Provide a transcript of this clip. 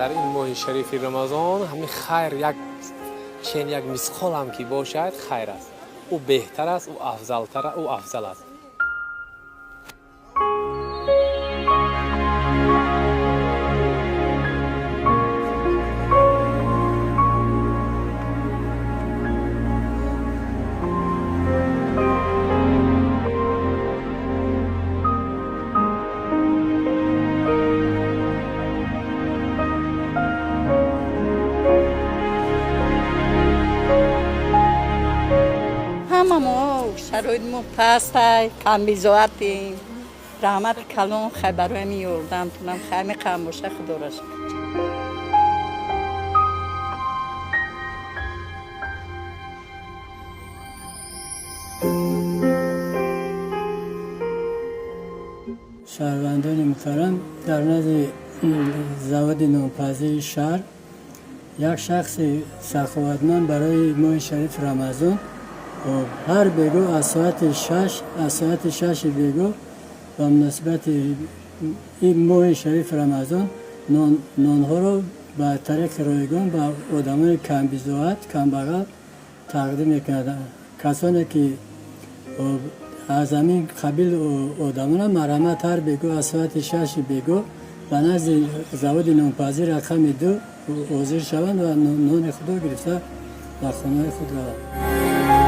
در این ماه شریف رمضان همین خیر یک مسخال هم که باشد خیر است. او بهتر است، او افضلتر، او افضل است. شرایط ما پست های کم بیزواتیم رحمت کلون خبرهای میوردم تونم خیلی کم باشه خدا را شکر. شهروندان محترم، در نزد زواد نوپذیر شهر یک شخص سخاوتمند برای ماه شریف رمضان هر بیگو از ساعت 6 بیگو به مناسبت این ماه شریف رمضان نانها رو به طریق رایگان به آدمای کم بیزوات کم بغل تقدیم میکردن. کسانی که از همین قبیل آدمان مرحمت هر بیگو از ساعت 6 بیگو به نزد زواد نانپذیر رقم 2 حاضر شوند و نان خود گرفته به خانه خود روند.